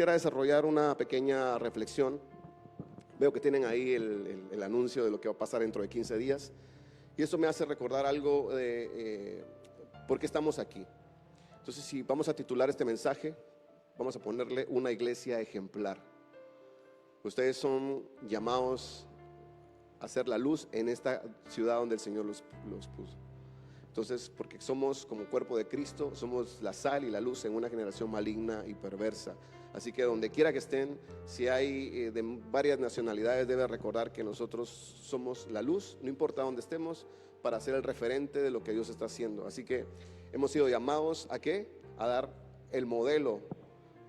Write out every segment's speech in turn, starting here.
Quisiera desarrollar una pequeña reflexión. Veo que tienen ahí el anuncio de lo que va a pasar dentro de 15 días. Y eso me hace recordar algo de por qué estamos aquí. Entonces, si vamos a titular este mensaje, vamos a ponerle una iglesia ejemplar. Ustedes son llamados a ser la luz en esta ciudad donde el Señor los puso. Entonces, porque somos como cuerpo de Cristo, somos la sal y la luz en una generación maligna y perversa. Así que donde quiera que estén, si hay de varias nacionalidades, debe recordar que nosotros somos la luz, no importa dónde estemos, para ser el referente de lo que Dios está haciendo. Así que hemos sido llamados ¿a qué? A dar el modelo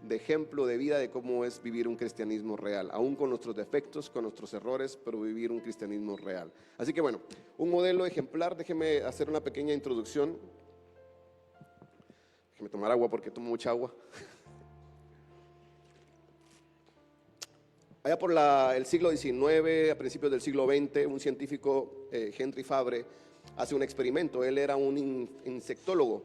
de ejemplo de vida de cómo es vivir un cristianismo real, aún con nuestros defectos, con nuestros errores, pero vivir un cristianismo real. Así que bueno, un modelo ejemplar. Déjeme hacer una pequeña introducción. Déjeme tomar agua porque tomo mucha agua. Allá por el siglo XIX, a principios del siglo XX, un científico, Henry Fabre, hace un experimento. Él era un insectólogo.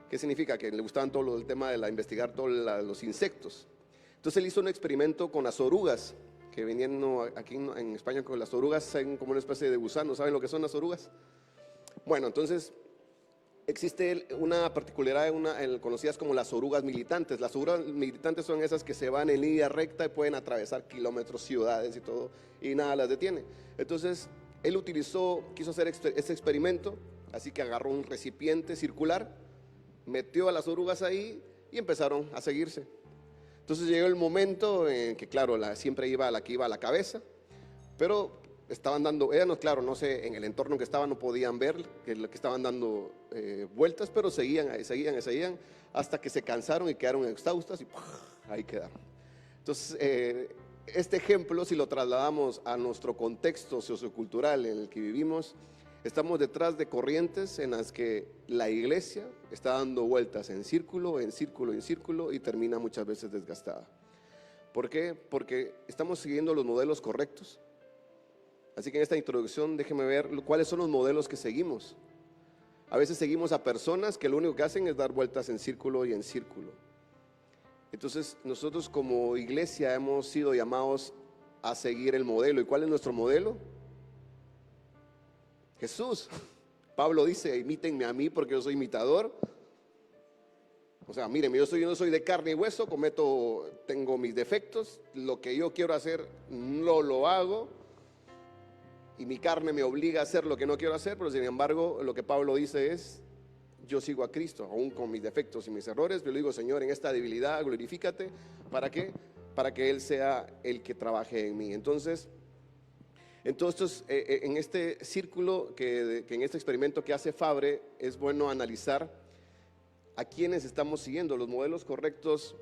¿Qué significa? Que le gustaban todo el tema de investigar todos los insectos. Entonces él hizo un experimento con las orugas, que venían aquí en España con las orugas, son como una especie de gusano. ¿Saben lo que son las orugas? Bueno, entonces existe una particularidad conocidas como las orugas militantes. Las orugas militantes son esas que se van en línea recta y pueden atravesar kilómetros, ciudades y todo, y nada las detiene. Entonces él quiso hacer ese experimento, así que agarró un recipiente circular, metió a las orugas ahí y empezaron a seguirse. Entonces llegó el momento en que, claro, siempre iba la que iba a la cabeza, pero estaban dando, claro, no sé, en el entorno en que estaban no podían ver que estaban dando vueltas, pero seguían, hasta que se cansaron y quedaron exhaustas y ¡puf!, ahí quedaron. Entonces, este ejemplo, si lo trasladamos a nuestro contexto sociocultural en el que vivimos, estamos detrás de corrientes en las que la iglesia está dando vueltas en círculo, en círculo, en círculo, y termina muchas veces desgastada. ¿Por qué? Porque estamos siguiendo los modelos correctos. Así que en esta introducción déjeme ver cuáles son los modelos que seguimos. A veces seguimos a personas que lo único que hacen es dar vueltas en círculo y en círculo. Entonces nosotros como iglesia hemos sido llamados a seguir el modelo. ¿Y cuál es nuestro modelo? Jesús. Pablo dice: imítenme a mí porque yo soy imitador. O sea, miren, yo no soy de carne y hueso, tengo mis defectos, lo que yo quiero hacer no lo hago, y mi carne me obliga a hacer lo que no quiero hacer, pero sin embargo lo que Pablo dice es: yo sigo a Cristo, aún con mis defectos y mis errores. Yo le digo: Señor, en esta debilidad glorifícate. ¿Para qué? Para que Él sea el que trabaje en mí. Entonces en este círculo, en este experimento que hace Fabre, es bueno analizar a quienes estamos siguiendo. Los modelos correctos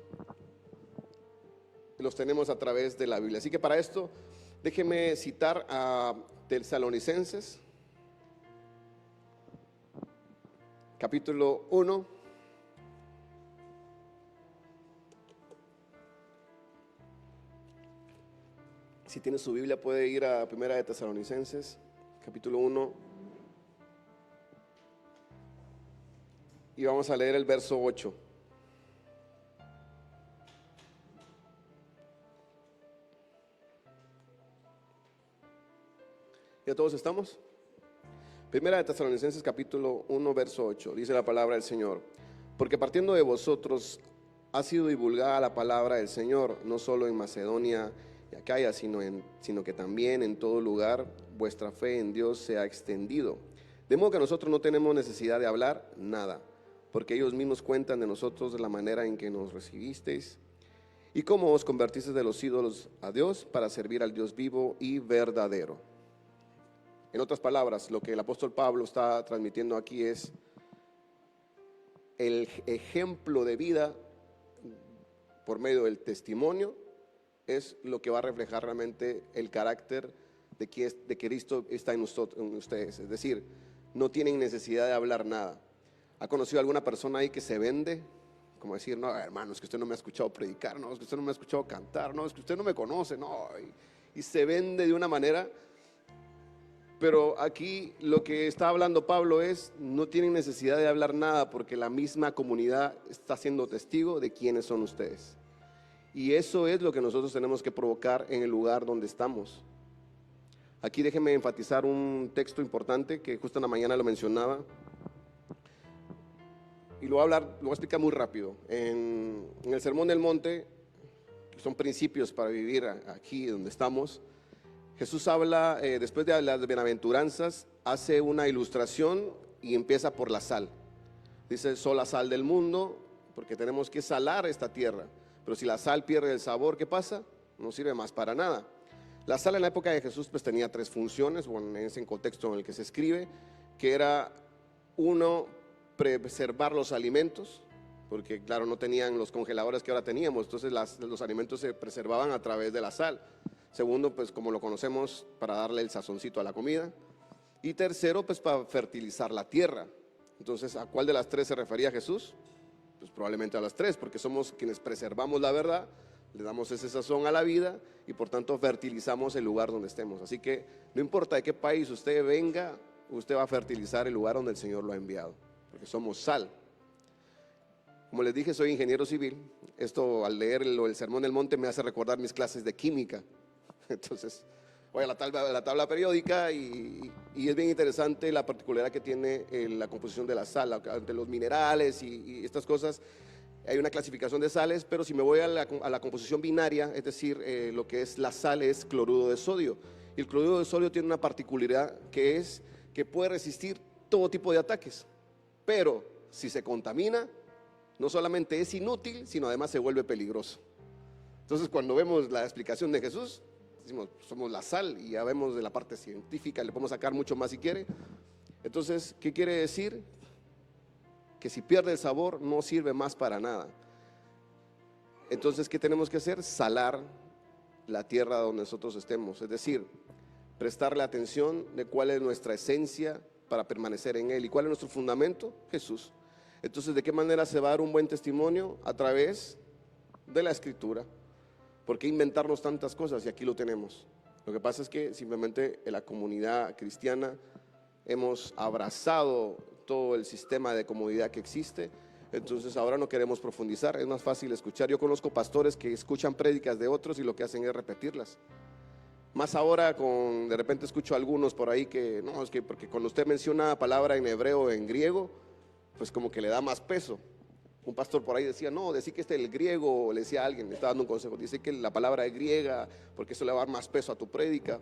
los tenemos a través de la Biblia. Así que para esto, déjeme citar a Tesalonicenses, capítulo 1. Si tiene su Biblia puede ir a Primera de Tesalonicenses, capítulo 1, y vamos a leer el verso 8. ¿Ya todos estamos? Primera de Tesalonicenses, capítulo 1, verso 8. Dice la palabra del Señor: porque partiendo de vosotros ha sido divulgada la palabra del Señor, no solo en Macedonia y Acaya, sino que también en todo lugar vuestra fe en Dios se ha extendido. De modo que nosotros no tenemos necesidad de hablar nada, porque ellos mismos cuentan de nosotros de la manera en que nos recibisteis y cómo os convertisteis de los ídolos a Dios para servir al Dios vivo y verdadero. En otras palabras, lo que el apóstol Pablo está transmitiendo aquí es el ejemplo de vida por medio del testimonio. Es lo que va a reflejar realmente el carácter de Cristo está en ustedes. Es decir, no tienen necesidad de hablar nada. ¿Ha conocido alguna persona ahí que se vende? Como decir: no, hermano, es que usted no me ha escuchado predicar, no, es que usted no me ha escuchado cantar, no, es que usted no me conoce, no, y se vende de una manera. Pero aquí lo que está hablando Pablo es: no tienen necesidad de hablar nada, porque la misma comunidad está siendo testigo de quiénes son ustedes. Y eso es lo que nosotros tenemos que provocar en el lugar donde estamos. Aquí déjenme enfatizar un texto importante que justo en la mañana lo mencionaba. Y lo voy a explicar muy rápido. En el Sermón del Monte, que son principios para vivir aquí donde estamos, Jesús habla, después de las bienaventuranzas, hace una ilustración y empieza por la sal. Dice, soy la sal del mundo, porque tenemos que salar esta tierra. Pero si la sal pierde el sabor, ¿qué pasa? No sirve más para nada. La sal en la época de Jesús pues tenía tres funciones, bueno, en ese contexto en el que se escribe, que era uno, preservar los alimentos, porque claro, no tenían los congeladores que ahora teníamos, entonces los alimentos se preservaban a través de la sal. Segundo, pues como lo conocemos, para darle el sazoncito a la comida. Y tercero, pues para fertilizar la tierra. Entonces, ¿a cuál de las tres se refería Jesús? Pues probablemente a las tres, porque somos quienes preservamos la verdad, le damos ese sazón a la vida y por tanto fertilizamos el lugar donde estemos. Así que no importa de qué país usted venga, usted va a fertilizar el lugar donde el Señor lo ha enviado, porque somos sal. Como les dije, soy ingeniero civil. Esto al leer el Sermón del Monte me hace recordar mis clases de química. Entonces, voy a la tabla periódica y es bien interesante la particularidad que tiene la composición de la sal, de los minerales y estas cosas. Hay una clasificación de sales, pero si me voy a la composición binaria, es decir, lo que es la sal es cloruro de sodio. Y el cloruro de sodio tiene una particularidad que es que puede resistir todo tipo de ataques, pero si se contamina, no solamente es inútil, sino además se vuelve peligroso. Entonces, cuando vemos la explicación de Jesús, decimos, somos la sal, y ya vemos de la parte científica, le podemos sacar mucho más si quiere. Entonces, ¿qué quiere decir? Que si pierde el sabor, no sirve más para nada. Entonces, ¿qué tenemos que hacer? Salar la tierra donde nosotros estemos, es decir, prestarle atención de cuál es nuestra esencia para permanecer en Él. ¿Y cuál es nuestro fundamento? Jesús. Entonces, ¿de qué manera se va a dar un buen testimonio? A través de la Escritura. ¿Por qué inventarnos tantas cosas? Y aquí lo tenemos. Lo que pasa es que simplemente en la comunidad cristiana hemos abrazado todo el sistema de comodidad que existe. Entonces ahora no queremos profundizar, es más fácil escuchar. Yo conozco pastores que escuchan prédicas de otros y lo que hacen es repetirlas. Más ahora de repente escucho a algunos por ahí que no, es que porque cuando usted menciona palabra en hebreo o en griego, pues como que le da más peso. Un pastor por ahí decía, no, decir que el griego, le decía a alguien, le estaba dando un consejo, dice que la palabra es griega porque eso le va a dar más peso a tu prédica.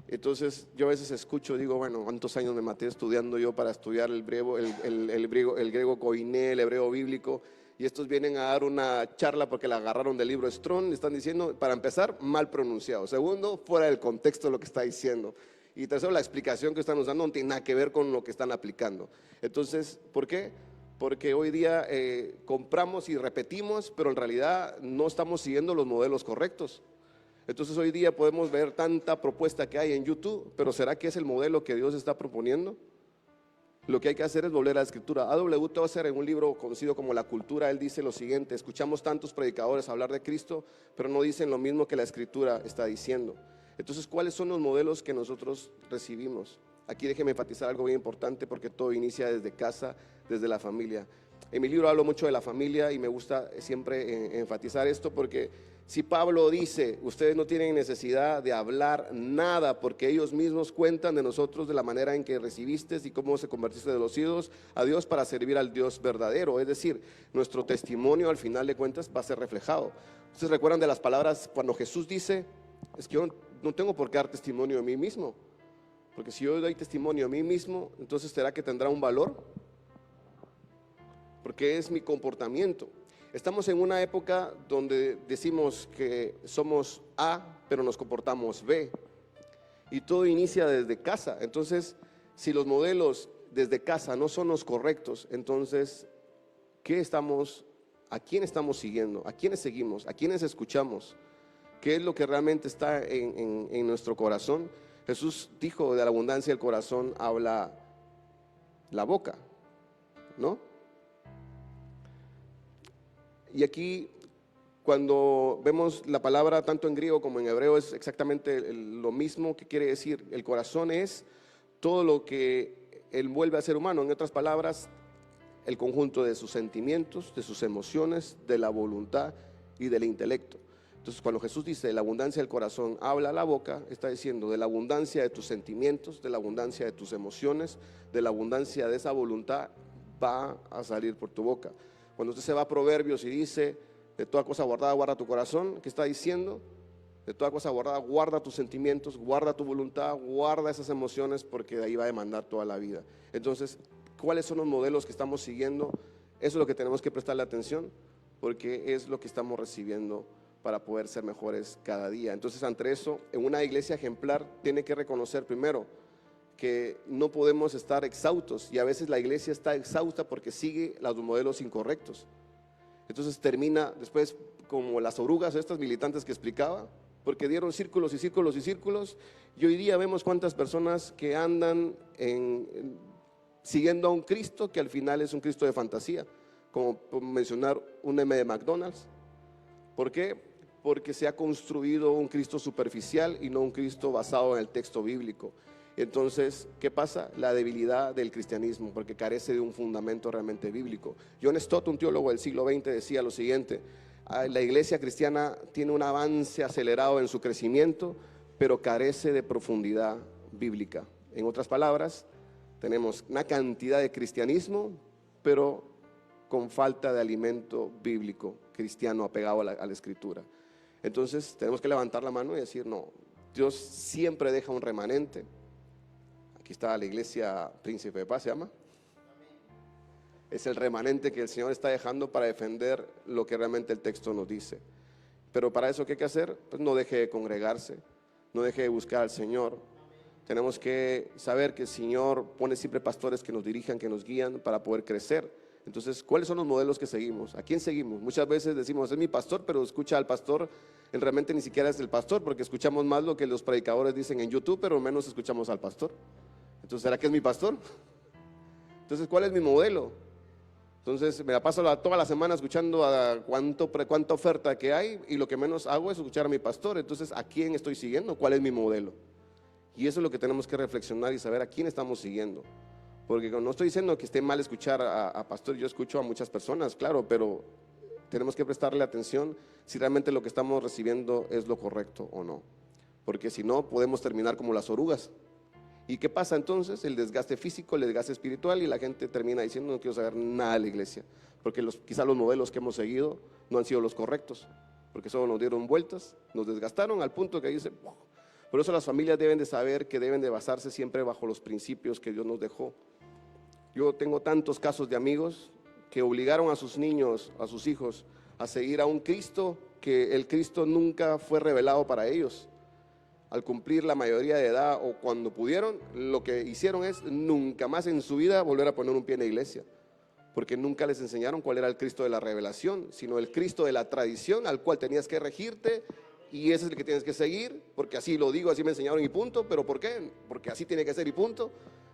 Entonces yo a veces escucho, digo, bueno, ¿cuántos años me maté estudiando yo para estudiar el griego koiné, el hebreo bíblico? Y estos vienen a dar una charla porque la agarraron del libro Strong, le están diciendo, para empezar, mal pronunciado. Segundo, fuera del contexto de lo que está diciendo. Y tercero, la explicación que están usando no tiene nada que ver con lo que están aplicando. Entonces, ¿por qué? Porque hoy día compramos y repetimos, pero en realidad no estamos siguiendo los modelos correctos. Entonces hoy día podemos ver tanta propuesta que hay en YouTube, pero ¿será que es el modelo que Dios está proponiendo? Lo que hay que hacer es volver a la Escritura. A.W. Tozer, en un libro conocido como La Cultura, él dice lo siguiente: escuchamos tantos predicadores hablar de Cristo, pero no dicen lo mismo que la Escritura está diciendo. Entonces, ¿cuáles son los modelos que nosotros recibimos? Aquí déjeme enfatizar algo bien importante, porque todo inicia desde casa, desde la familia. En mi libro hablo mucho de la familia y me gusta siempre enfatizar esto, porque si Pablo dice, ustedes no tienen necesidad de hablar nada, porque ellos mismos cuentan de nosotros de la manera en que recibiste y cómo se convertiste de los ídolos a Dios para servir al Dios verdadero. Es decir, nuestro testimonio al final de cuentas va a ser reflejado. ¿Ustedes recuerdan de las palabras cuando Jesús dice, es que yo no tengo por qué dar testimonio de mí mismo? Porque si yo doy testimonio a mí mismo, entonces ¿será que tendrá un valor? Porque es mi comportamiento. Estamos en una época donde decimos que somos A, pero nos comportamos B. Y todo inicia desde casa. Entonces, si los modelos desde casa no son los correctos, entonces, ¿a quién estamos siguiendo? ¿A quiénes seguimos? ¿A quiénes escuchamos? ¿Qué es lo que realmente está en nuestro corazón? Jesús dijo, de la abundancia del corazón habla la boca, ¿no? Y aquí, cuando vemos la palabra tanto en griego como en hebreo, es exactamente lo mismo que quiere decir. El corazón es todo lo que envuelve al ser humano. En otras palabras, el conjunto de sus sentimientos, de sus emociones, de la voluntad y del intelecto. Entonces, cuando Jesús dice de la abundancia del corazón habla la boca, está diciendo de la abundancia de tus sentimientos, de la abundancia de tus emociones, de la abundancia de esa voluntad, va a salir por tu boca. Cuando usted se va a Proverbios y dice, de toda cosa guardada, guarda tu corazón, ¿qué está diciendo? De toda cosa guardada, guarda tus sentimientos, guarda tu voluntad, guarda esas emociones, porque de ahí va a demandar toda la vida. Entonces, ¿cuáles son los modelos que estamos siguiendo? Eso es lo que tenemos que prestarle atención, porque es lo que estamos recibiendo para poder ser mejores cada día. Entonces, ante eso, en una iglesia ejemplar tiene que reconocer primero que no podemos estar exhaustos, y a veces la iglesia está exhausta porque sigue los modelos incorrectos. Entonces termina después como las orugas estas militantes que explicaba, porque dieron círculos y círculos y círculos, y hoy día vemos cuántas personas que andan siguiendo a un Cristo que al final es un Cristo de fantasía, como mencionar un M de McDonald's. ¿Por qué? Porque se ha construido un Cristo superficial y no un Cristo basado en el texto bíblico. Entonces, ¿qué pasa? La debilidad del cristianismo, porque carece de un fundamento realmente bíblico. John Stott, un teólogo del siglo XX, decía lo siguiente: la iglesia cristiana tiene un avance acelerado en su crecimiento, pero carece de profundidad bíblica. En otras palabras, tenemos una cantidad de cristianismo, pero con falta de alimento bíblico cristiano apegado a la escritura. Entonces tenemos que levantar la mano y decir, no, Dios siempre deja un remanente. Aquí está la iglesia Príncipe de Paz, se llama. Es el remanente que el Señor está dejando para defender lo que realmente el texto nos dice. Pero para eso, ¿qué hay que hacer? Pues no deje de congregarse, no deje de buscar al Señor. Tenemos que saber que el Señor pone siempre pastores que nos dirijan, que nos guían para poder crecer. Entonces, ¿cuáles son los modelos que seguimos? ¿A quién seguimos? Muchas veces decimos, es mi pastor, pero escucha al pastor, él realmente ni siquiera es el pastor, porque escuchamos más lo que los predicadores dicen en YouTube, pero menos escuchamos al pastor. Entonces, ¿será que es mi pastor? Entonces, ¿cuál es mi modelo? Entonces, me la paso toda la semana escuchando a cuánta oferta que hay, y lo que menos hago es escuchar a mi pastor. Entonces, ¿a quién estoy siguiendo? ¿Cuál es mi modelo? Y eso es lo que tenemos que reflexionar y saber a quién estamos siguiendo. Porque no estoy diciendo que esté mal escuchar a pastor, yo escucho a muchas personas, claro, pero tenemos que prestarle atención si realmente lo que estamos recibiendo es lo correcto o no. Porque si no, podemos terminar como las orugas. ¿Y qué pasa entonces? El desgaste físico, el desgaste espiritual, y la gente termina diciendo, no quiero saber nada de la iglesia, porque quizá los modelos que hemos seguido no han sido los correctos, porque solo nos dieron vueltas, nos desgastaron al punto que dice, ¡wow! Por eso las familias deben de saber que deben de basarse siempre bajo los principios que Dios nos dejó. Yo tengo tantos casos de amigos que obligaron a sus niños, a sus hijos, a seguir a un Cristo que el Cristo nunca fue revelado para ellos. Al cumplir la mayoría de edad o cuando pudieron, lo que hicieron es nunca más en su vida volver a poner un pie en la iglesia, porque nunca les enseñaron cuál era el Cristo de la revelación, sino el Cristo de la tradición al cual tenías que regirte, y ese es el que tienes que seguir, porque así lo digo, así me enseñaron y punto. ¿Pero por qué? Porque así tiene que ser y punto.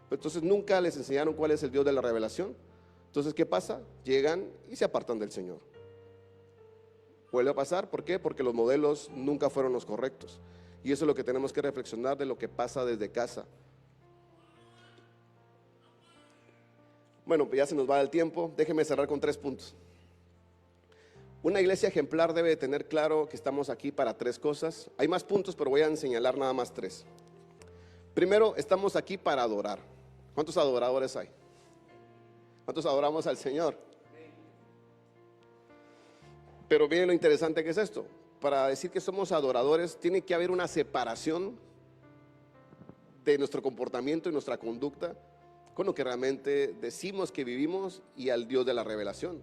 Entonces nunca les enseñaron cuál es el Dios de la revelación. Entonces, ¿qué pasa? Llegan y se apartan del Señor. Vuelve a pasar, ¿por qué? Porque los modelos nunca fueron los correctos. Y eso es lo que tenemos que reflexionar de lo que pasa desde casa. Bueno, pues ya se nos va el tiempo. Déjeme cerrar con 3 puntos. Una iglesia ejemplar debe de tener claro que estamos aquí para 3 cosas. Hay más puntos, pero voy a señalar nada más 3. Primero, estamos aquí para adorar. ¿Cuántos adoradores hay? ¿Cuántos adoramos al Señor? Pero miren lo interesante que es esto. Para decir que somos adoradores, tiene que haber una separación de nuestro comportamiento y nuestra conducta con lo que realmente decimos que vivimos y al Dios de la revelación.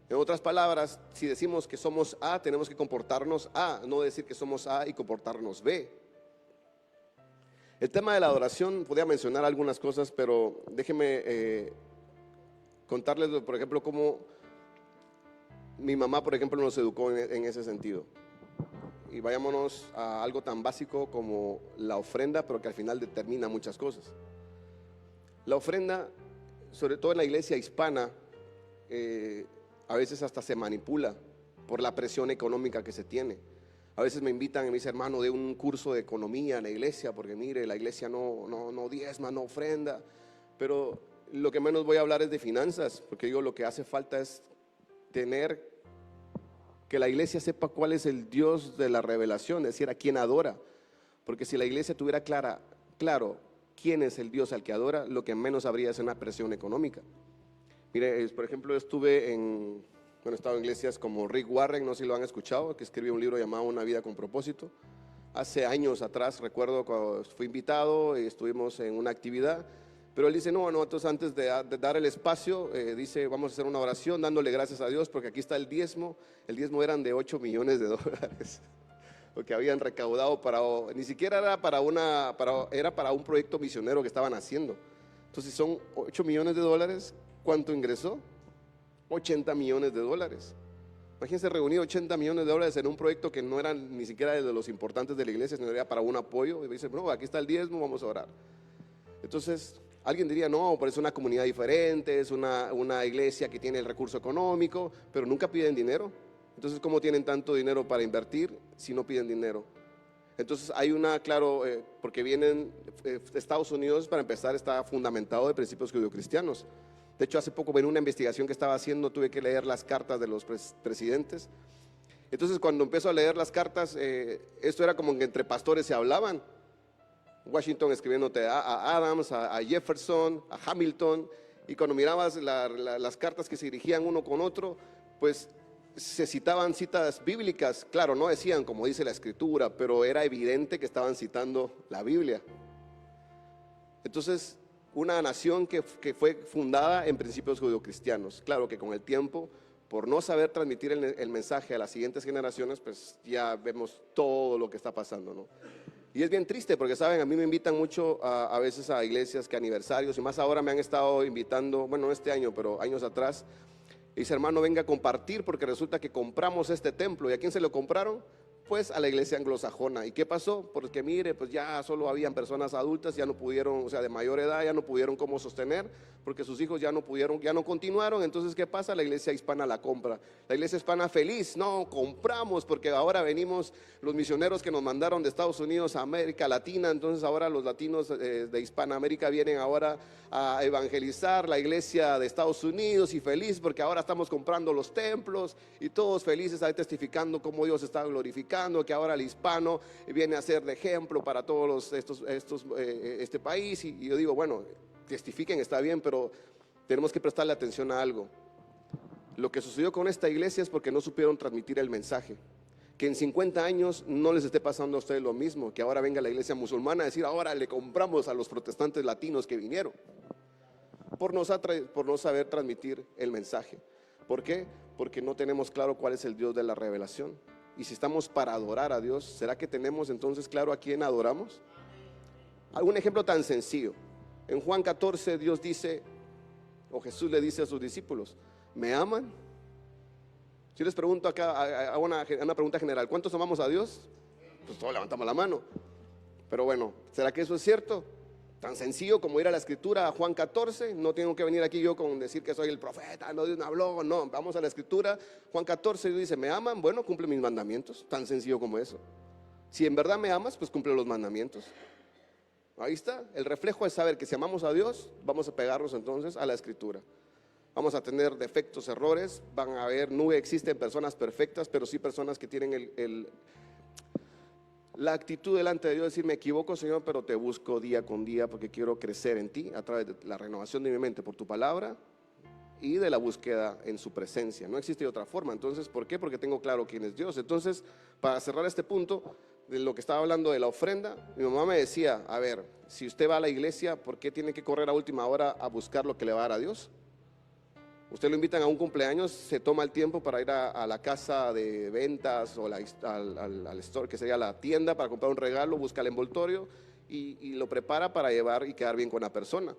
En otras palabras, si decimos que somos A, tenemos que comportarnos A, no decir que somos A y comportarnos B. El tema de la adoración, podría mencionar algunas cosas, pero déjenme contarles, por ejemplo, cómo mi mamá, por ejemplo, nos educó en ese sentido. Y vayámonos a algo tan básico como la ofrenda, pero que al final determina muchas cosas. La ofrenda, sobre todo en la iglesia hispana, a veces hasta se manipula por la presión económica que se tiene. A veces me invitan y me dicen, hermano, de un curso de economía en la iglesia, porque mire, la iglesia no diezma, no ofrenda. Pero lo que menos voy a hablar es de finanzas, porque digo, lo que hace falta es tener Que la iglesia sepa cuál es el Dios de la revelación, es decir, a quién adora. Porque si la iglesia tuviera claro quién es el Dios al que adora, lo que menos habría es una presión económica. Mire, por ejemplo, he estado en iglesias como Rick Warren, no sé si lo han escuchado, que escribió un libro llamado Una vida con propósito. Hace años atrás, recuerdo cuando fui invitado y estuvimos en una actividad, pero él dice, no, entonces antes de dar el espacio, dice, vamos a hacer una oración dándole gracias a Dios, porque aquí está el diezmo eran de $8 millones, lo que habían recaudado ni siquiera era era para un proyecto misionero que estaban haciendo. Entonces son $8 millones, ¿cuánto ingresó? $80 millones. Imagínense reunir $80 millones en un proyecto que no era ni siquiera de los importantes de la iglesia, sino era para un apoyo. Y dice, no, aquí está el diezmo, vamos a orar. Entonces, alguien diría, no, pero es una comunidad diferente, es una iglesia que tiene el recurso económico, pero nunca piden dinero. Entonces, ¿cómo tienen tanto dinero para invertir si no piden dinero? Entonces, hay porque vienen, Estados Unidos, para empezar, está fundamentado de principios judeocristianos. De hecho, hace poco en una investigación que estaba haciendo tuve que leer las cartas de los presidentes. Entonces, cuando empiezo a leer las cartas, esto era como que entre pastores se hablaban. Washington escribiéndote a Adams, a Jefferson, a Hamilton, y cuando mirabas las cartas que se dirigían uno con otro, pues se citaban citas bíblicas. Claro, no decían como dice la escritura, pero era evidente que estaban citando la Biblia. Entonces, una nación que fue fundada en principios judeocristianos. Claro que con el tiempo, por no saber transmitir el mensaje a las siguientes generaciones, pues ya vemos todo lo que está pasando, ¿no? Y es bien triste porque, saben, a mí me invitan mucho a veces a iglesias que aniversarios, y más ahora me han estado invitando, bueno, no este año, pero años atrás. Y dice, hermano, venga a compartir porque resulta que compramos este templo. ¿Y a quién se lo compraron? Pues a la iglesia anglosajona. ¿Y qué pasó? Porque mire, pues ya solo habían personas adultas, ya no pudieron, o sea, de mayor edad, ya no pudieron cómo sostener, porque sus hijos ya no pudieron, ya no continuaron. Entonces, ¿qué pasa? La iglesia hispana la compra. La iglesia hispana feliz, no, compramos, porque ahora venimos los misioneros que nos mandaron de Estados Unidos a América Latina. Entonces ahora los latinos de Hispanoamérica vienen ahora a evangelizar la iglesia de Estados Unidos, y feliz porque ahora estamos comprando los templos, y todos felices ahí testificando cómo Dios está glorificando, que ahora el hispano viene a ser de ejemplo para todos este país. Y yo digo, bueno, testifiquen, está bien, pero tenemos que prestarle atención a algo. Lo que sucedió con esta iglesia es porque no supieron transmitir el mensaje. Que en 50 años no les esté pasando a ustedes lo mismo, que ahora venga la iglesia musulmana a decir, ahora le compramos a los protestantes latinos que vinieron, por no saber transmitir el mensaje. ¿Por qué? Porque no tenemos claro cuál es el Dios de la revelación. Y si estamos para adorar a Dios, ¿será que tenemos entonces claro a quién adoramos? Algún ejemplo tan sencillo. En Juan 14 Dios dice, o Jesús le dice a sus discípulos, ¿me aman? Si les pregunto acá, a una pregunta general, ¿cuántos amamos a Dios? Pues todos levantamos la mano. Pero bueno, ¿será que eso es cierto? Tan sencillo como ir a la escritura, a Juan 14, no tengo que venir aquí yo con decir que soy el profeta, no Dios me habló, no, vamos a la escritura, Juan 14 dice, ¿me aman? Bueno, cumple mis mandamientos, tan sencillo como eso. Si en verdad me amas, pues cumple los mandamientos. Ahí está, el reflejo es saber que si amamos a Dios, vamos a pegarnos entonces a la escritura. Vamos a tener defectos, errores, van a haber, no existen personas perfectas, pero sí personas que tienen la actitud delante de Dios, decir, me equivoco, Señor, pero te busco día con día porque quiero crecer en ti a través de la renovación de mi mente por tu palabra y de la búsqueda en su presencia. No existe otra forma. Entonces, ¿por qué? Porque tengo claro quién es Dios. Entonces, para cerrar este punto de lo que estaba hablando de la ofrenda, mi mamá me decía, a ver, si usted va a la iglesia, ¿por qué tiene que correr a última hora a buscar lo que le va a dar a Dios? Usted lo invitan a un cumpleaños, se toma el tiempo para ir a la casa de ventas o al store, que sería la tienda, para comprar un regalo, busca el envoltorio y lo prepara para llevar y quedar bien con la persona.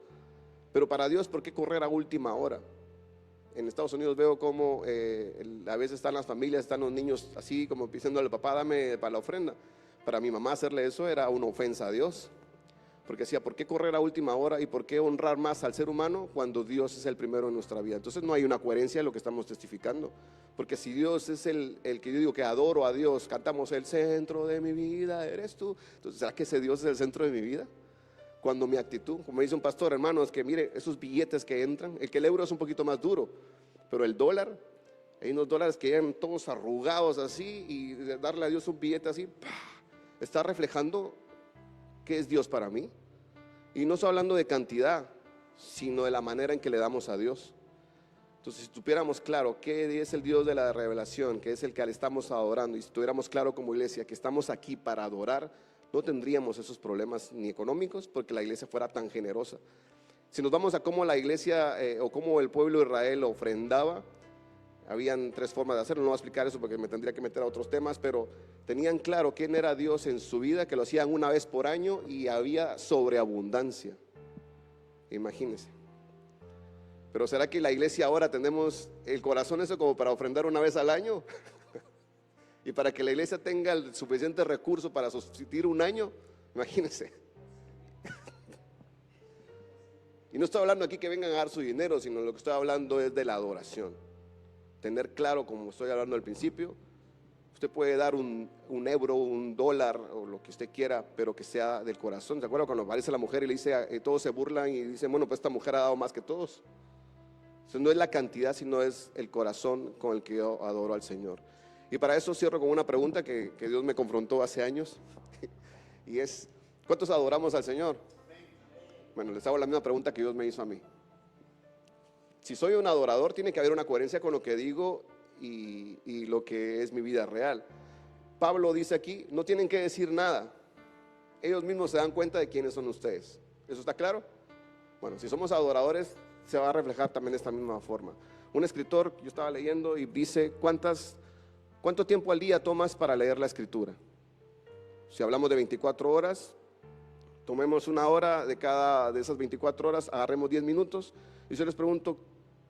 Pero para Dios, ¿por qué correr a última hora? En Estados Unidos veo como a veces están las familias, están los niños así como diciéndole, papá, dame para la ofrenda. Para mi mamá hacerle eso era una ofensa a Dios. Porque decía, ¿por qué correr a última hora y por qué honrar más al ser humano cuando Dios es el primero en nuestra vida? Entonces no hay una coherencia en lo que estamos testificando. Porque si Dios es el que yo digo que adoro a Dios, cantamos el centro de mi vida, eres tú. Entonces, ¿será que ese Dios es el centro de mi vida? Cuando mi actitud, como dice un pastor, hermano, es que mire, esos billetes que entran, el euro es un poquito más duro, pero el dólar, Hay unos dólares que llegan todos arrugados así, y darle a Dios un billete así, ¡pah!, está reflejando qué es Dios para mí. Y no estoy hablando de cantidad, sino de la manera en que le damos a Dios. Entonces, si tuviéramos claro qué es el Dios de la revelación, que es el que le estamos adorando, y si tuviéramos claro como iglesia que estamos aquí para adorar, no tendríamos esos problemas ni económicos, porque la iglesia fuera tan generosa. Si nos vamos a cómo la iglesia o cómo el pueblo de Israel ofrendaba, habían tres formas de hacerlo. No voy a explicar eso porque me tendría que meter a otros temas, pero tenían claro quién era Dios en su vida, que lo hacían una vez por año y había sobreabundancia. Imagínense. Pero ¿será que la iglesia ahora tenemos el corazón eso como para ofrendar una vez al año? Y para que la iglesia tenga el suficiente recurso para subsistir un año, imagínense. Y no estoy hablando aquí que vengan a dar su dinero, sino lo que estoy hablando es de la adoración. Tener claro, como estoy hablando al principio, usted puede dar un euro, un dólar o lo que usted quiera, pero que sea del corazón. ¿Se acuerdan cuando aparece la mujer y le dice, todos se burlan y dicen, bueno, pues esta mujer ha dado más que todos? Entonces, no es la cantidad, sino es el corazón con el que yo adoro al Señor. Y para eso cierro con una pregunta que Dios me confrontó hace años. Y es, ¿cuántos adoramos al Señor? Bueno, les hago la misma pregunta que Dios me hizo a mí. Si soy un adorador, tiene que haber una coherencia con lo que digo y lo que es mi vida real. Pablo dice aquí, no tienen que decir nada. Ellos mismos se dan cuenta de quiénes son ustedes. ¿Eso está claro? Bueno, si somos adoradores, se va a reflejar también de esta misma forma. Un escritor, yo estaba leyendo y dice, ¿cuánto tiempo al día tomas para leer la escritura? Si hablamos de 24 horas, tomemos una hora de cada de esas 24 horas, agarremos 10 minutos. Y yo les pregunto,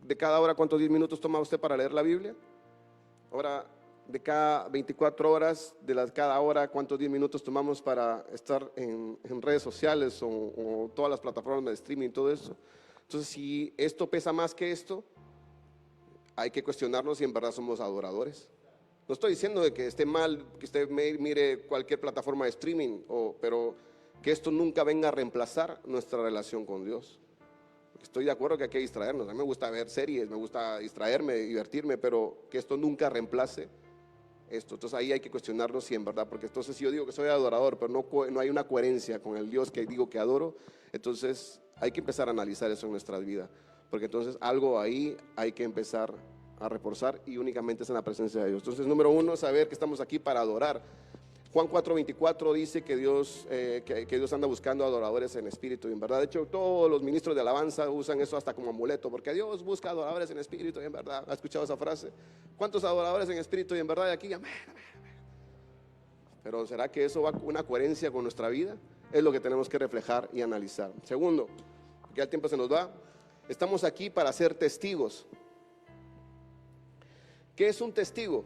de cada hora, ¿cuántos 10 minutos toma usted para leer la Biblia? Ahora, de cada 24 horas, cada hora, ¿cuántos 10 minutos tomamos para estar en redes sociales o todas las plataformas de streaming, todo eso? Entonces, si esto pesa más que esto, hay que cuestionarnos si en verdad somos adoradores. No estoy diciendo de que esté mal que usted mire cualquier plataforma de streaming, pero que esto nunca venga a reemplazar nuestra relación con Dios. Estoy de acuerdo que hay que distraernos. A mí me gusta ver series, me gusta distraerme, divertirme, pero que esto nunca reemplace esto. Entonces ahí hay que cuestionarnos si en verdad, porque entonces si yo digo que soy adorador, pero no hay una coherencia con el Dios que digo que adoro, entonces hay que empezar a analizar eso en nuestras vidas, porque entonces algo ahí hay que empezar a reforzar y únicamente es en la presencia de Dios. Entonces, número uno, saber que estamos aquí para adorar. Juan 4:24 dice que Dios anda buscando adoradores en espíritu y en verdad. De hecho, todos los ministros de alabanza usan eso hasta como amuleto, porque Dios busca adoradores en espíritu y en verdad. ¿Ha escuchado esa frase? ¿Cuántos adoradores en espíritu y en verdad hay aquí? Amén, amén, amén. Pero ¿será que eso va con una coherencia con nuestra vida? Es lo que tenemos que reflejar y analizar. Segundo, ya el tiempo se nos va, estamos aquí para ser testigos. ¿Qué es un testigo?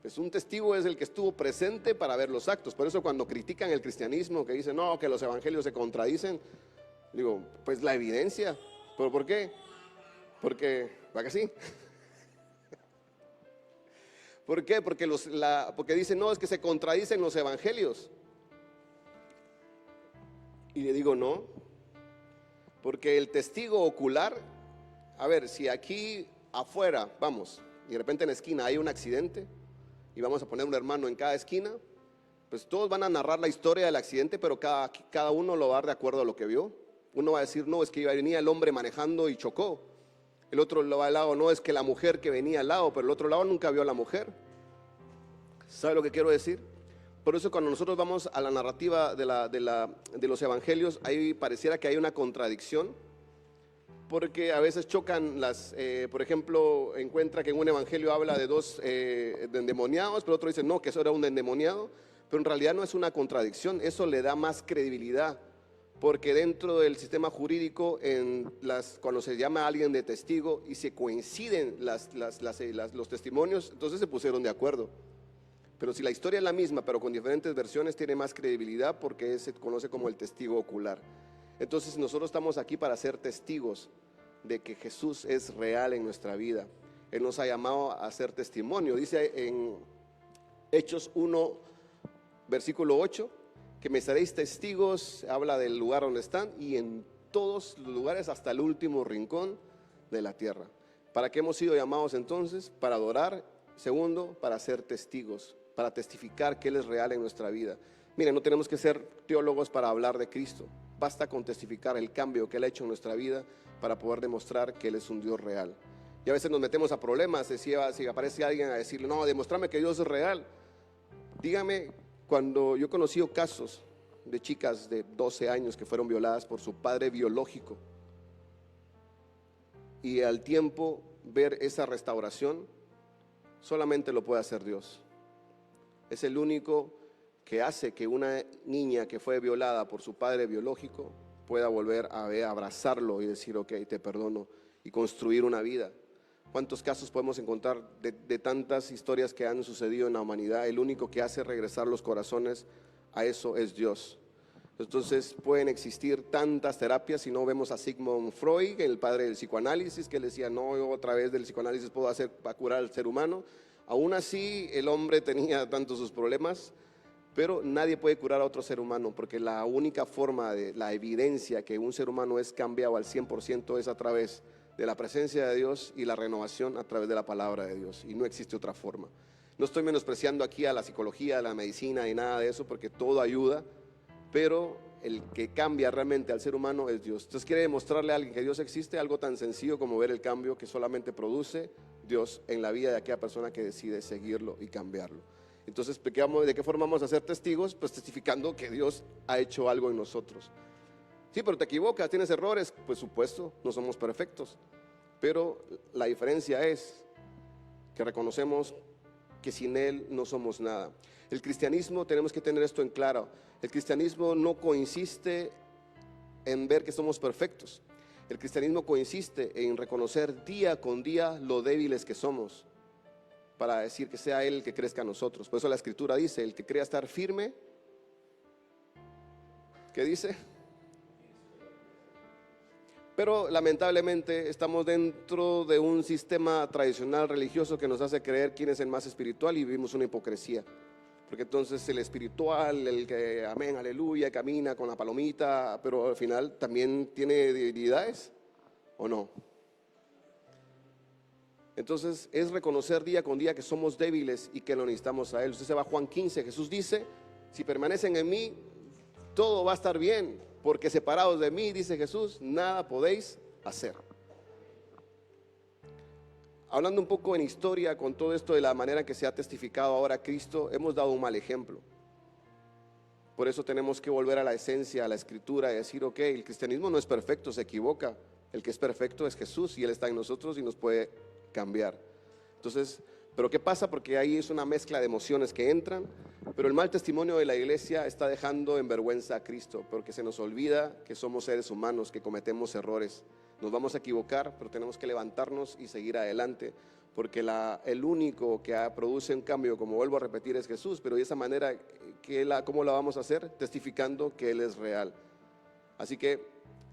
Pues un testigo es el que estuvo presente para ver los actos. Por eso cuando critican el cristianismo, que dicen, no, que los evangelios se contradicen, digo, pues la evidencia. ¿Pero por qué? Porque, ¿va que sí? ¿Por qué? Porque dicen, no, es que se contradicen los evangelios. Y le digo, no, porque el testigo ocular, a ver, si aquí afuera, vamos, y de repente en la esquina hay un accidente, y vamos a poner un hermano en cada esquina, pues todos van a narrar la historia del accidente, pero cada uno lo va a dar de acuerdo a lo que vio. Uno va a decir, no, es que venía el hombre manejando y chocó. El otro lo va al lado, no, es que la mujer que venía al lado, pero el otro lado nunca vio a la mujer. ¿Sabe lo que quiero decir? Por eso cuando nosotros vamos a la narrativa de los evangelios, ahí pareciera que hay una contradicción, porque a veces chocan por ejemplo, encuentra que en un evangelio habla de dos de endemoniados, pero otro dice no, que eso era un endemoniado, pero en realidad no es una contradicción, eso le da más credibilidad, porque dentro del sistema jurídico, cuando se llama a alguien de testigo y se coinciden los testimonios, entonces se pusieron de acuerdo. Pero si la historia es la misma, pero con diferentes versiones, tiene más credibilidad porque se conoce como el testigo ocular. Entonces nosotros estamos aquí para ser testigos de que Jesús es real en nuestra vida. Él nos ha llamado a hacer testimonio. Dice en Hechos 1, versículo 8, que me seréis testigos, habla del lugar donde están, y en todos los lugares hasta el último rincón de la tierra. ¿Para qué hemos sido llamados entonces? Para adorar. Segundo, para ser testigos, para testificar que Él es real en nuestra vida. Miren, no tenemos que ser teólogos para hablar de Cristo. Basta con testificar el cambio que Él ha hecho en nuestra vida para poder demostrar que Él es un Dios real. Y a veces nos metemos a problemas, decía, si aparece alguien a decirle, no, demostrame que Dios es real. Dígame, cuando yo he conocido casos de chicas de 12 años que fueron violadas por su padre biológico, y al tiempo ver esa restauración, solamente lo puede hacer Dios. Es el único que hace que una niña que fue violada por su padre biológico pueda volver a abrazarlo y decir, ok, te perdono, y construir una vida. ¿Cuántos casos podemos encontrar de tantas historias que han sucedido en la humanidad? El único que hace regresar los corazones a eso es Dios. Entonces pueden existir tantas terapias. Si no, vemos a Sigmund Freud, el padre del psicoanálisis, que él decía, no, yo a través del psicoanálisis puedo hacer para curar al ser humano. Aún así, el hombre tenía tantos sus problemas, pero nadie puede curar a otro ser humano, porque la única forma de la evidencia que un ser humano es cambiado al 100% es a través de la presencia de Dios y la renovación a través de la palabra de Dios, y no existe otra forma. No estoy menospreciando aquí a la psicología, a la medicina y nada de eso, porque todo ayuda, pero el que cambia realmente al ser humano es Dios. Entonces quiere demostrarle a alguien que Dios existe, algo tan sencillo como ver el cambio que solamente produce Dios en la vida de aquella persona que decide seguirlo y cambiarlo. Entonces, ¿de qué forma vamos a ser testigos? Pues testificando que Dios ha hecho algo en nosotros. Sí, pero te equivocas, tienes errores, pues supuesto, no somos perfectos, pero la diferencia es que reconocemos que sin Él no somos nada. El cristianismo, tenemos que tener esto en claro, el cristianismo no consiste en ver que somos perfectos. El cristianismo consiste en reconocer día con día lo débiles que somos, para decir que sea Él el que crezca en nosotros. Por eso la Escritura dice, el que crea estar firme, ¿qué dice? Pero lamentablemente estamos dentro de un sistema tradicional religioso que nos hace creer quién es el más espiritual, y vivimos una hipocresía. Porque entonces el espiritual, el que amén, aleluya, camina con la palomita, pero al final también tiene debilidades, ¿o no? Entonces es reconocer día con día que somos débiles y que lo necesitamos a Él. Usted se va a Juan 15, Jesús dice, si permanecen en mí, todo va a estar bien, porque separados de mí, dice Jesús, nada podéis hacer. Hablando un poco en historia con todo esto de la manera que se ha testificado ahora Cristo, hemos dado un mal ejemplo. Por eso tenemos que volver a la esencia, a la Escritura, y decir, ok, el cristianismo no es perfecto, se equivoca. El que es perfecto es Jesús, y Él está en nosotros y nos puede cambiar. Entonces, pero ¿qué pasa? Porque ahí es una mezcla de emociones que entran, pero el mal testimonio de la iglesia está dejando en vergüenza a Cristo, porque se nos olvida que somos seres humanos, que cometemos errores. Nos vamos a equivocar, pero tenemos que levantarnos y seguir adelante, porque el único que produce un cambio, como vuelvo a repetir, es Jesús. Pero de esa manera, ¿cómo la vamos a hacer? Testificando que Él es real. Así que,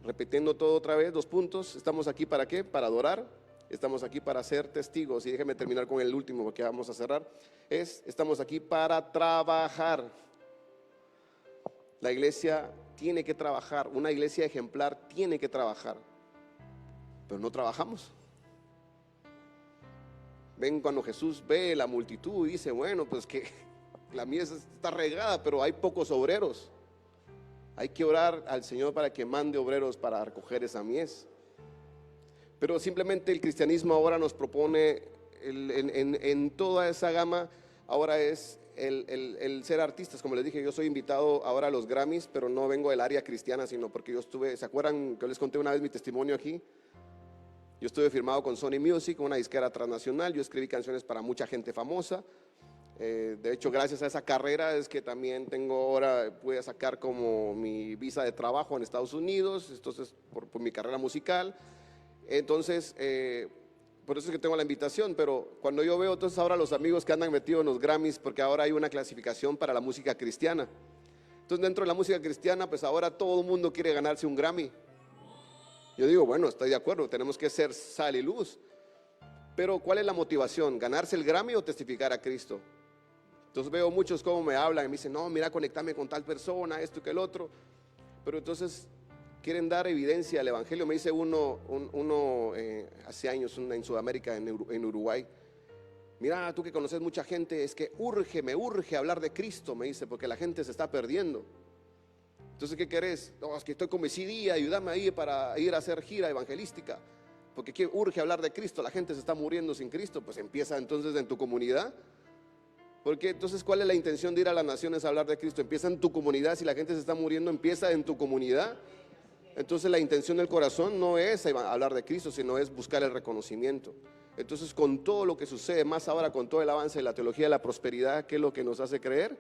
repitiendo todo otra vez, 2 puntos. ¿Estamos aquí para qué? Para adorar. Estamos aquí para ser testigos. Y déjenme terminar con el último, porque vamos a cerrar. Estamos aquí para trabajar. La iglesia tiene que trabajar. Una iglesia ejemplar tiene que trabajar, pero no trabajamos. Ven, cuando Jesús ve la multitud y dice, bueno, pues que la mies está regada, pero hay pocos obreros. Hay que orar al Señor para que mande obreros para recoger esa mies. Pero simplemente el cristianismo ahora nos propone, en toda esa gama, ahora es el ser artistas. Como les dije, yo soy invitado ahora a los Grammys, pero no vengo del área cristiana, sino porque yo ¿se acuerdan que les conté una vez mi testimonio aquí? Yo estuve firmado con Sony Music, una disquera transnacional. Yo escribí canciones para mucha gente famosa. De hecho, gracias a esa carrera es que también pude sacar como mi visa de trabajo en Estados Unidos, entonces por mi carrera musical. Entonces, por eso es que tengo la invitación. Pero cuando yo veo entonces ahora los amigos que andan metidos en los Grammys, porque ahora hay una clasificación para la música cristiana. Entonces, dentro de la música cristiana, pues ahora todo el mundo quiere ganarse un Grammy. Yo digo, bueno, estoy de acuerdo, tenemos que ser sal y luz. Pero ¿cuál es la motivación? ¿Ganarse el Grammy o testificar a Cristo? Entonces veo muchos como me hablan y me dicen, no, mira, conectame con tal persona, esto y que el otro. Pero entonces quieren dar evidencia al evangelio. Me dice uno hace años en Sudamérica, en Uruguay: mira, tú que conoces mucha gente, es que me urge hablar de Cristo, me dice, porque la gente se está perdiendo. Entonces, ¿qué querés? No, es que estoy con mi CD, ayúdame ahí para ir a hacer gira evangelística, porque urge hablar de Cristo, la gente se está muriendo sin Cristo. Pues empieza entonces en tu comunidad. Porque entonces, ¿cuál es la intención de ir a las naciones a hablar de Cristo? Empieza en tu comunidad. Si la gente se está muriendo, empieza en tu comunidad. Entonces la intención del corazón no es hablar de Cristo, sino es buscar el reconocimiento. Entonces, con todo lo que sucede, más ahora con todo el avance de la teología de la prosperidad, ¿qué es lo que nos hace creer?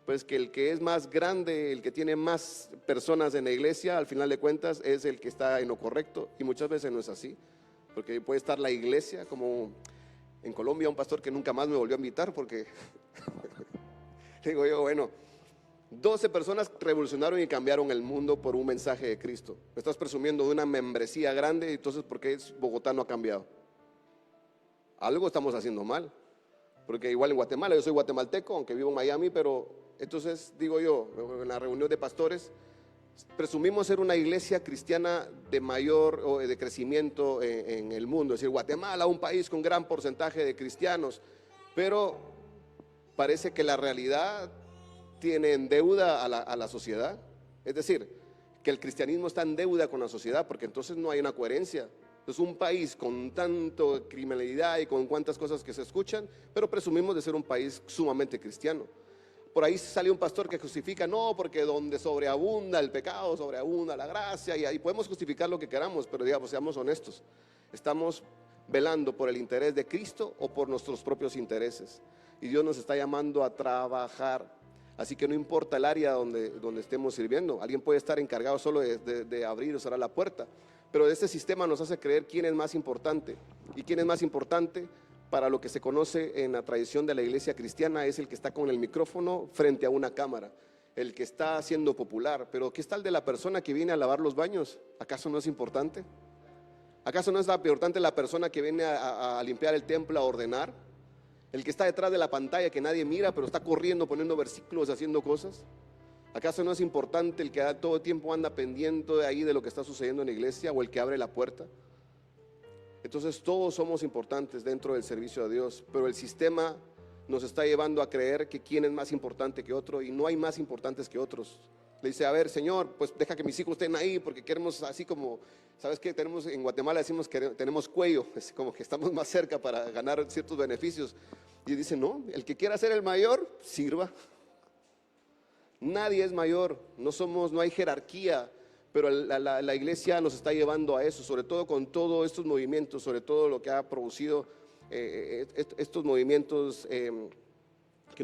Pues que el que es más grande, el que tiene más personas en la iglesia, al final de cuentas es el que está en lo correcto, y muchas veces no es así, porque puede estar la iglesia, como en Colombia un pastor que nunca más me volvió a invitar, porque digo yo, bueno, 12 personas revolucionaron y cambiaron el mundo por un mensaje de Cristo. Me estás presumiendo de una membresía grande, entonces ¿por qué Bogotá no ha cambiado? Algo estamos haciendo mal, porque igual en Guatemala, yo soy guatemalteco, aunque vivo en Miami, pero entonces digo yo, en la reunión de pastores, presumimos ser una iglesia cristiana de mayor o de crecimiento en el mundo, es decir, Guatemala, un país con gran porcentaje de cristianos, pero parece que la realidad tiene en deuda a la sociedad. Es decir, que el cristianismo está en deuda con la sociedad, porque entonces no hay una coherencia. Es un país con tanto criminalidad y con cuantas cosas que se escuchan, pero presumimos de ser un país sumamente cristiano. Por ahí sale un pastor que justifica, no, porque donde sobreabunda el pecado, sobreabunda la gracia, y ahí podemos justificar lo que queramos, pero digamos, seamos honestos, ¿estamos velando por el interés de Cristo o por nuestros propios intereses? Y Dios nos está llamando a trabajar. Así que no importa el área donde estemos sirviendo, alguien puede estar encargado solo de abrir o cerrar la puerta, pero este sistema nos hace creer quién es más importante. Y quién es más importante para lo que se conoce en la tradición de la iglesia cristiana es el que está con el micrófono frente a una cámara, el que está siendo popular. Pero ¿qué está el de la persona que viene a lavar los baños? ¿Acaso no es importante? ¿Acaso no es importante la persona que viene a limpiar el templo, a ordenar? El que está detrás de la pantalla que nadie mira, pero está corriendo, poniendo versículos, haciendo cosas. ¿Acaso no es importante el que todo el tiempo anda pendiente de ahí de lo que está sucediendo en la iglesia, o el que abre la puerta? Entonces todos somos importantes dentro del servicio a Dios, pero el sistema nos está llevando a creer que quién es más importante que otro, y no hay más importantes que otros. Le dice, a ver, Señor, pues deja que mis hijos estén ahí, porque queremos, así como, ¿sabes qué? Tenemos en Guatemala, decimos que tenemos cuello, es como que estamos más cerca para ganar ciertos beneficios. Y dice, no, el que quiera ser el mayor, sirva. Nadie es mayor, no hay jerarquía, pero la iglesia nos está llevando a eso, sobre todo con todos estos movimientos, sobre todo lo que ha producido estos movimientos, que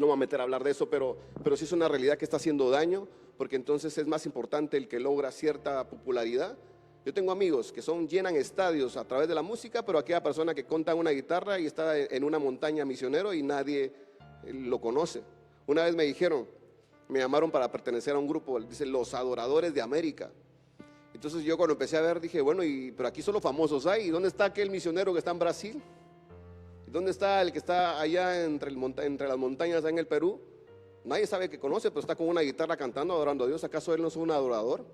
no me voy a meter a hablar de eso, pero sí es una realidad que está haciendo daño, porque entonces es más importante el que logra cierta popularidad. Yo tengo amigos que llenan estadios a través de la música, pero aquella persona que conta una guitarra y está en una montaña misionero y nadie lo conoce. Una vez me llamaron para pertenecer a un grupo, dice Los Adoradores de América. Entonces yo cuando empecé a ver dije, bueno, pero aquí solo famosos hay. ¿Y dónde está aquel misionero que está en Brasil? ¿Dónde está el que está allá entre las montañas en el Perú? Nadie sabe que conoce, pero está con una guitarra cantando, adorando a Dios. ¿Acaso él no es un adorador?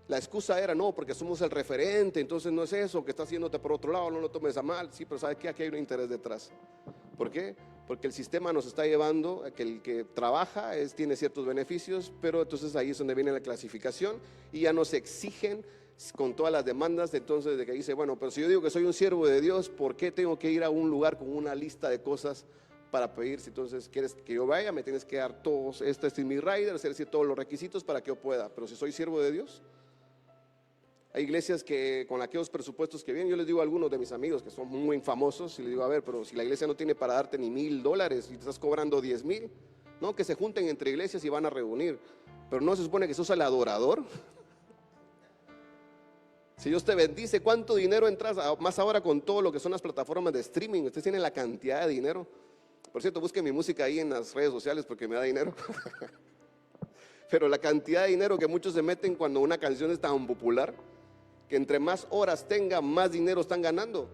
La excusa era, no, porque somos el referente, entonces no es eso, que está haciéndote por otro lado, no lo tomes a mal. Sí, pero ¿sabes qué? Aquí hay un interés detrás. ¿Por qué? Porque el sistema nos está llevando a que el que trabaja tiene ciertos beneficios, pero entonces ahí es donde viene la clasificación y ya nos exigen con todas las demandas. Entonces de que dice, bueno, pero si yo digo que soy un siervo de Dios, ¿por qué tengo que ir a un lugar con una lista de cosas para pedir? Si entonces quieres que yo vaya, me tienes que dar todos, este es mi rider, es decir, todos los requisitos para que yo pueda. Pero si soy siervo de Dios, hay iglesias que con aquellos presupuestos que vienen, yo les digo a algunos de mis amigos que son muy famosos, y les digo, a ver, pero si la iglesia no tiene para darte ni $1,000 y te estás cobrando 10,000, no, que se junten entre iglesias y van a reunir. Pero no se supone que sos el adorador. Si Dios te bendice, ¿cuánto dinero entras? Más ahora con todo lo que son las plataformas de streaming, ustedes tienen la cantidad de dinero. Por cierto, busquen mi música ahí en las redes sociales porque me da dinero. Pero la cantidad de dinero que muchos se meten cuando una canción es tan popular, que entre más horas tenga, más dinero están ganando.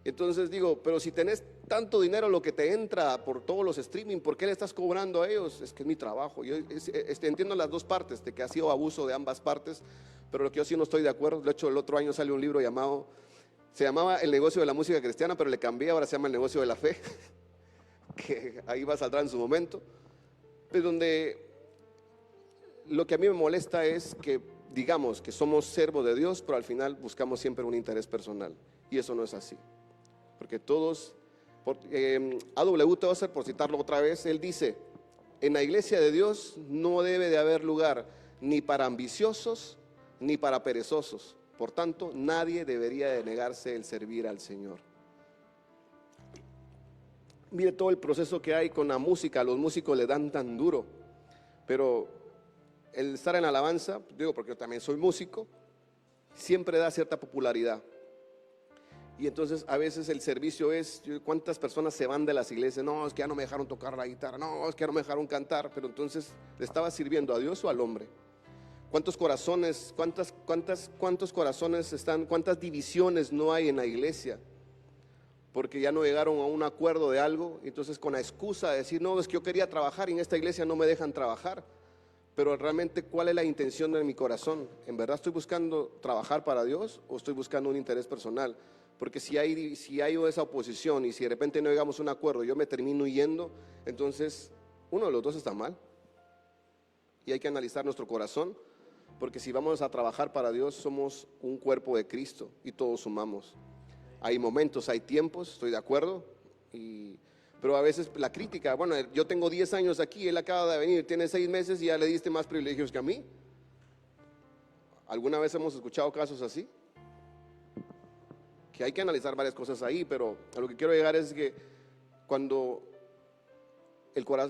Entonces digo, pero si tenés tanto dinero lo que te entra por todos los streaming, ¿por qué le estás cobrando a ellos? Es que es mi trabajo. Yo entiendo las dos partes, de que ha sido abuso de ambas partes, pero lo que yo sí no estoy de acuerdo. De hecho, el otro año salió un libro se llamaba El negocio de la música cristiana, pero le cambié, ahora se llama El negocio de la fe, que ahí va a saldrá en su momento, de donde lo que a mí me molesta es que digamos que somos siervos de Dios, pero al final buscamos siempre un interés personal, y eso no es así, porque todos, A.W. Tozer, por citarlo otra vez, él dice: en la iglesia de Dios no debe de haber lugar ni para ambiciosos ni para perezosos, por tanto nadie debería de negarse el servir al Señor. Mire todo el proceso que hay con la música, a los músicos le dan tan duro, pero el estar en alabanza, digo porque yo también soy músico, siempre da cierta popularidad. Y entonces a veces el servicio es, ¿cuántas personas se van de las iglesias? No, es que ya no me dejaron tocar la guitarra, no, es que ya no me dejaron cantar. Pero entonces, ¿le estaba sirviendo a Dios o al hombre? ¿Cuántos corazones, cuántos corazones están, cuántas divisiones no hay en la iglesia? Porque ya no llegaron a un acuerdo de algo, entonces con la excusa de decir, no, es que yo quería trabajar y en esta iglesia no me dejan trabajar. Pero realmente, ¿cuál es la intención de mi corazón? ¿En verdad estoy buscando trabajar para Dios o estoy buscando un interés personal? Porque si hay esa oposición y si de repente no llegamos a un acuerdo, yo me termino yendo, entonces uno de los dos está mal. Y hay que analizar nuestro corazón, porque si vamos a trabajar para Dios, somos un cuerpo de Cristo y todos sumamos. Hay momentos, hay tiempos, estoy de acuerdo, pero a veces la crítica, bueno, yo tengo 10 años aquí, él acaba de venir, tiene 6 meses y ya le diste más privilegios que a mí. ¿Alguna vez hemos escuchado casos así? Que hay que analizar varias cosas ahí, pero a lo que quiero llegar es que cuando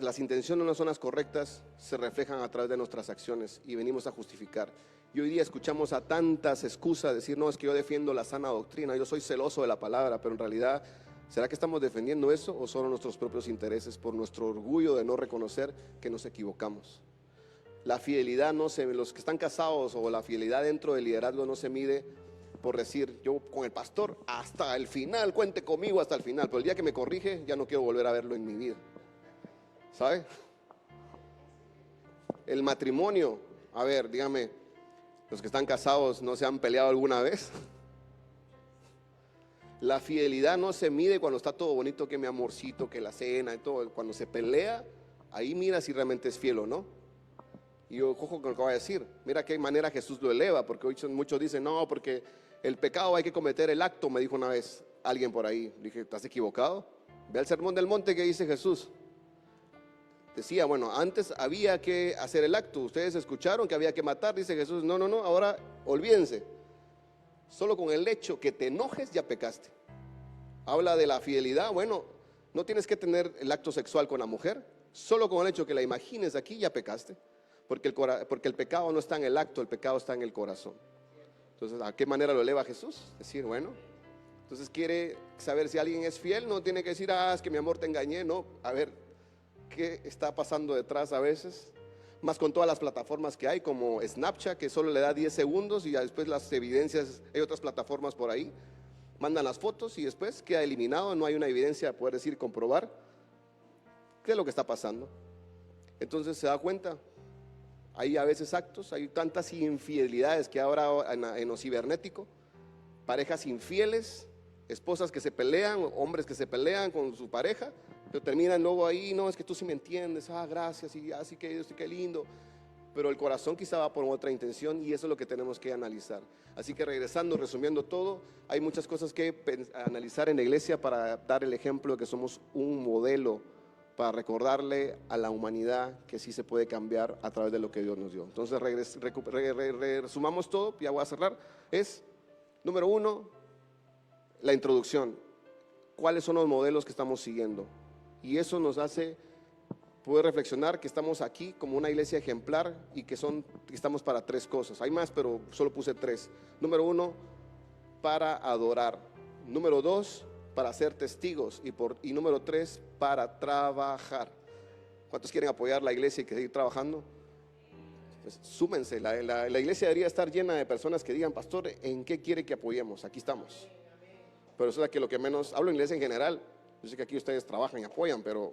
las intenciones no son las correctas, se reflejan a través de nuestras acciones y venimos a justificar. Y hoy día escuchamos a tantas excusas, decir, no, es que yo defiendo la sana doctrina, yo soy celoso de la palabra, pero en realidad, ¿será que estamos defendiendo eso o solo nuestros propios intereses por nuestro orgullo de no reconocer que nos equivocamos? La fidelidad los que están casados o la fidelidad dentro del liderazgo no se mide por decir, yo con el pastor hasta el final, cuente conmigo hasta el final, pero el día que me corrige ya no quiero volver a verlo en mi vida, ¿sabe? El matrimonio, a ver, dígame, los que están casados no se han peleado alguna vez. La fidelidad no se mide cuando está todo bonito, que mi amorcito, que la cena y todo. Cuando se pelea, ahí mira si realmente es fiel o no. Y yo cojo con lo que voy a decir, mira qué manera Jesús lo eleva, porque hoy muchos dicen, no, porque el pecado hay que cometer el acto, me dijo una vez alguien por ahí. Dije, ¿estás equivocado? Ve al sermón del monte que dice Jesús. Decía, bueno, antes había que hacer el acto, ustedes escucharon que había que matar, dice Jesús, no, ahora olvídense. Solo con el hecho que te enojes ya pecaste. Habla de la fidelidad, bueno, no tienes que tener el acto sexual con la mujer, solo con el hecho que la imagines aquí ya pecaste. Porque el pecado no está en el acto, el pecado está en el corazón. Entonces, ¿a qué manera lo eleva Jesús? Decir, bueno, entonces quiere saber si alguien es fiel, no tiene que decir, es que mi amor te engañé, no, a ver, ¿qué está pasando detrás a veces? Más con todas las plataformas que hay, como Snapchat, que solo le da 10 segundos y ya después las evidencias, hay otras plataformas por ahí, mandan las fotos y después queda eliminado, no hay una evidencia de poder decir, comprobar qué es lo que está pasando. Entonces se da cuenta, hay a veces actos, hay tantas infidelidades que ahora en lo cibernético, parejas infieles, esposas que se pelean, hombres que se pelean con su pareja, pero terminan luego ahí, no, es que tú sí me entiendes, gracias, y así que qué lindo, pero el corazón quizá va por otra intención y eso es lo que tenemos que analizar. Así que regresando, resumiendo todo, hay muchas cosas que analizar en la iglesia para dar el ejemplo de que somos un modelo, para recordarle a la humanidad que sí se puede cambiar a través de lo que Dios nos dio. Entonces resumamos todo, ya voy a cerrar, es, número 1, la introducción, cuáles son los modelos que estamos siguiendo, y eso nos hace poder reflexionar que estamos aquí como una iglesia ejemplar y que estamos para 3 cosas, hay más pero solo puse 3. Número 1, para adorar. Número 2, para ser testigos. Y número 3, para trabajar. ¿Cuántos quieren apoyar la iglesia y seguir trabajando? Pues súmense, la iglesia debería estar llena de personas que digan, pastor, ¿en qué quiere que apoyemos? Aquí estamos. Pero eso es que lo que menos, hablo en iglesia en general, Yo sé que aquí ustedes trabajan y apoyan, pero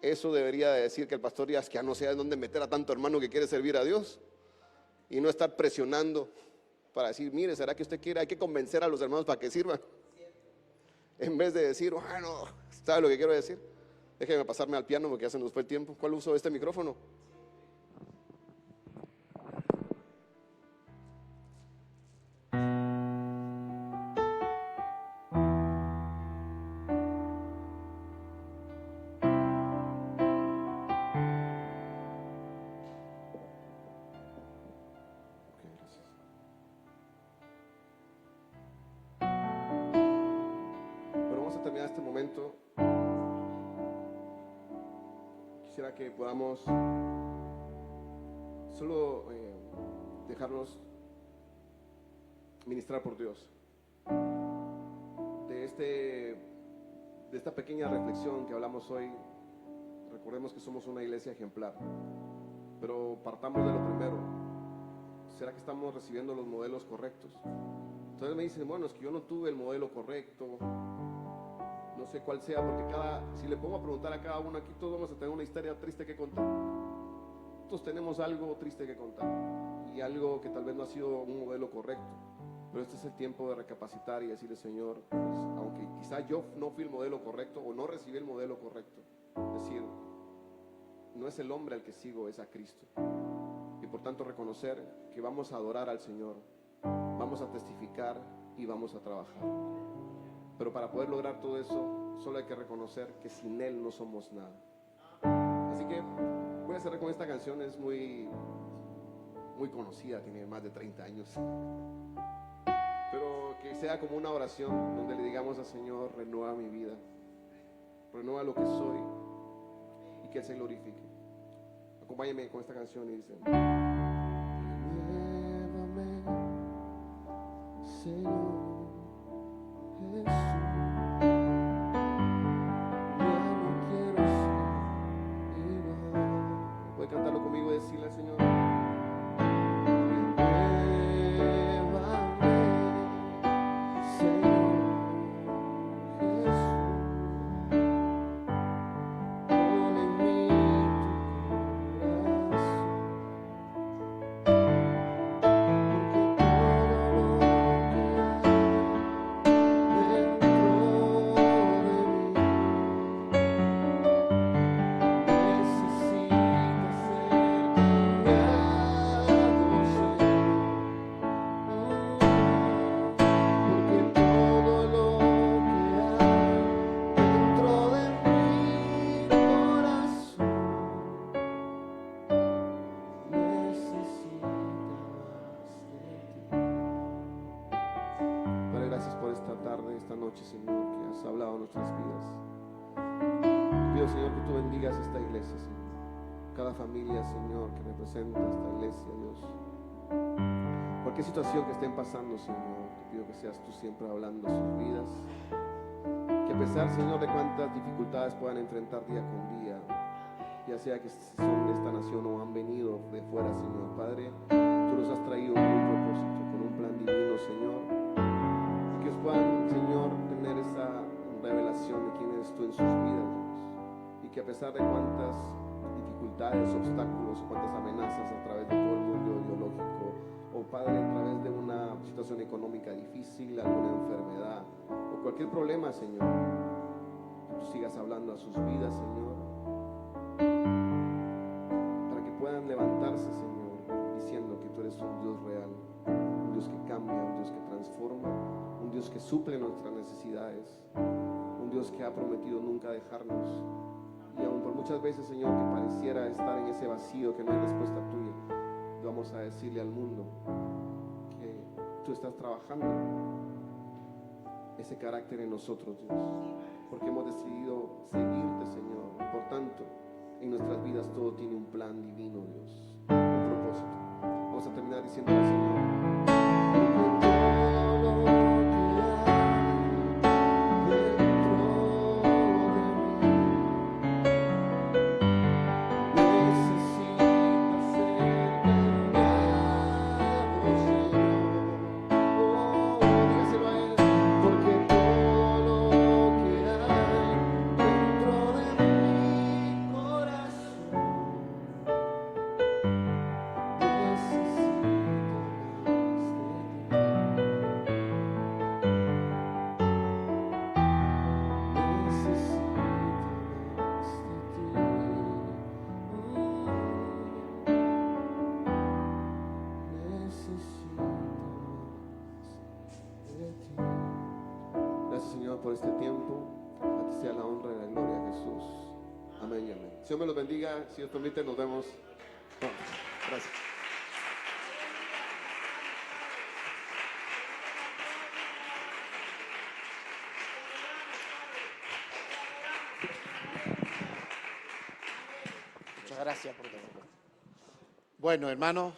eso debería de decir que el pastor ya no sabe dónde meter a tanto hermano que quiere servir a Dios y no estar presionando para decir, mire, ¿será que usted quiere? Hay que convencer a los hermanos para que sirvan. En vez de decir, bueno, ¿sabe lo que quiero decir? Déjeme pasarme al piano porque ya se nos fue el tiempo. ¿Cuál uso de este micrófono? Terminar este momento, quisiera que podamos solo dejarnos ministrar por Dios de esta pequeña reflexión que hablamos hoy. Recordemos que somos una iglesia ejemplar, pero partamos de lo primero. ¿Será que estamos recibiendo los modelos correctos? Entonces me dicen, bueno, es que yo no tuve el modelo correcto, no sé cuál sea, porque si le pongo a preguntar a cada uno aquí, todos vamos a tener una historia triste que contar. Todos tenemos algo triste que contar y algo que tal vez no ha sido un modelo correcto, pero este es el tiempo de recapacitar y decirle, Señor, pues, aunque quizá yo no fui el modelo correcto o no recibí el modelo correcto, decir, no es el hombre al que sigo, es a Cristo, y por tanto reconocer que vamos a adorar al Señor, vamos a testificar y vamos a trabajar. Pero para poder lograr todo eso, solo hay que reconocer que sin Él no somos nada. Así que voy a cerrar con esta canción, es muy conocida, tiene más de 30 años. Pero que sea como una oración donde le digamos al Señor, renueva mi vida, renueva lo que soy y que Él se glorifique. Acompáñame con esta canción y dice: renuévame, Señor. Cantarlo conmigo y decirle al Señor: Señor, que has hablado en nuestras vidas. Pido, Señor, que tú bendigas esta iglesia, Señor, cada familia, Señor, que representa esta iglesia, Dios. Cualquier situación que estén pasando, Señor, te pido que seas tú siempre hablando a sus vidas, que a pesar, Señor, de cuántas dificultades puedan enfrentar día con día, ya sea que son de esta nación o han venido de fuera, Señor, Padre, tú los has traído con un propósito, con un plan divino, Señor, y que os puedan, Señor, tener esa revelación de quién eres tú en sus vidas, Dios, y que a pesar de cuántas dificultades, obstáculos, cuántas amenazas a través de todo el mundo ideológico, o Padre, a través de una situación económica difícil, alguna enfermedad o cualquier problema, Señor, que tú sigas hablando a sus vidas, Señor, para que puedan levantarse, Señor, diciendo que tú eres un Dios real, un Dios que cambia, un Dios que transforma, un Dios que suple nuestras necesidades, un Dios que ha prometido nunca dejarnos. Y aun por muchas veces, Señor, que pareciera estar en ese vacío, que no hay respuesta tuya, vamos a decirle al mundo que tú estás trabajando ese carácter en nosotros, Dios, porque hemos decidido seguirte, Señor. Por tanto, en nuestras vidas todo tiene un plan divino, Dios, un propósito. Vamos a terminar diciendo al Señor: porque todo lo que Señor, por este tiempo. A ti sea la honra y la gloria, Jesús. Amén y amén. Señor me los bendiga. Si Dios permite, nos vemos. Gracias. Muchas gracias por todo. Bueno, hermanos,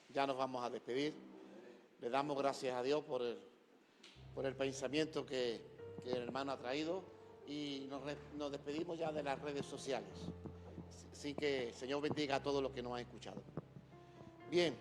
ya nos vamos a despedir. Le damos gracias a Dios por el pensamiento que el hermano ha traído y nos despedimos ya de las redes sociales. Así que Señor bendiga a todos los que nos han escuchado. Bien.